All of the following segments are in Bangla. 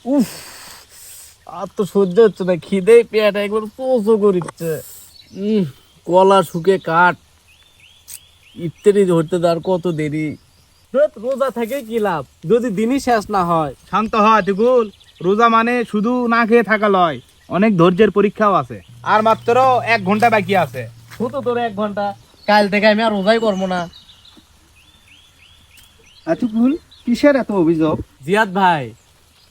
উফ, আর তো সহ্য হচ্ছে না, খিদে পেট একবার চোচো করিচ্ছে। উম গলা শুকে কাঠ, ইফতারি ধরতে আর কত দেরি। ধুৎ, রোজা থেকে কি লাভ যদি দিনই শেষ না হয়। শান্ত হ আতিকুল, রোজা মানে শুধু না খেয়ে থাকা লয়, অনেক ধৈর্যের পরীক্ষাও আছে। আর মাত্র 1 ঘন্টা বাকি আছে। হতো তোর 1 ঘন্টা, কাল থেকে আমি আর রোজাই করবো না। আতিকুল, কিসের এত অভিযোগ? জিয়াদ ভাই,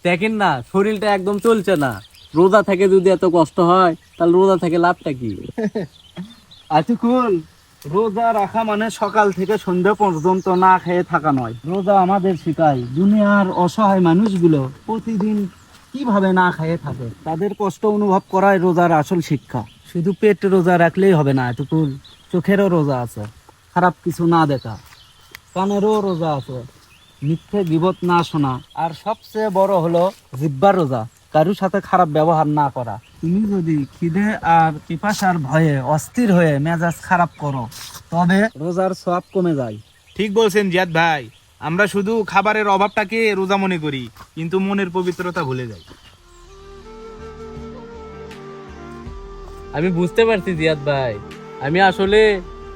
দেখেন না শরীরটা একদম চলছে না। রোজা থেকে যদি এত কষ্ট হয় তাহলে রোজা থেকে লাভটা কি? আতিকুল, রোজা রাখা মানে সকাল থেকে সন্ধ্যা পর্যন্ত না খেয়ে থাকা নয়। রোজা আমাদের শেখায় দুনিয়ার অসহায় মানুষগুলো প্রতিদিন কিভাবে না খেয়ে থাকে, তাদের কষ্ট অনুভব করাই রোজার আসল শিক্ষা। শুধু পেট রোজা রাখলেই হবে না আতিকুল, চোখেরও রোজা আছে, খারাপ কিছু না দেখা, কানেরও রোজা আছে, মিথ্যে গীবত না শোনা, আর সবচেয়ে বড় হলো জিহ্বার রোজা, কারোর সাথে খারাপ ব্যবহার না করা। তুমি যদি খিদে আর পিপাসার ভয়ে অস্থির হয়ে মেজাজ খারাপ করো তবে রোজার সওয়াব কমে যায়। ঠিক বলছেন জিয়াদ ভাই, আমরা শুধু খাবারের অভাবটাকে রোজা মনে করি, কিন্তু মনের পবিত্রতা ভুলে যাই। আমি বুঝতে পারছি জিয়াদ ভাই, আমি আসলে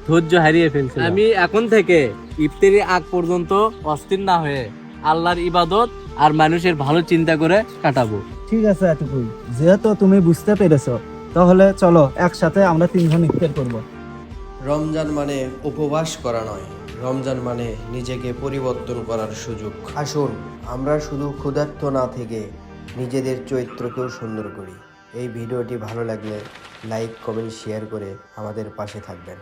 ধৈর্য হারিয়ে ফেলছি। আমি এখন থেকে ইফতারি আগ পর্যন্ত অস্থির না হয়ে আল্লাহর ইবাদত আর মানুষের ভালো চিন্তা করে কাটাবো। ঠিক আছে এতটুকুই, যেহেতু তুমি বুঝতে পেরেছো তাহলে চলো একসাথে আমরা 3 জন ইফতার করবো। রমজান মানে উপবাস করা নয়, রমজান মানে নিজেকে পরিবর্তন করার সুযোগ। আসুন আমরা শুধু ক্ষুধার্ত না থেকে নিজেদের চরিত্রকেও সুন্দর করি। এই ভিডিওটি ভালো লাগলে লাইক, কমেন্ট, শেয়ার করে আমাদের পাশে থাকবেন।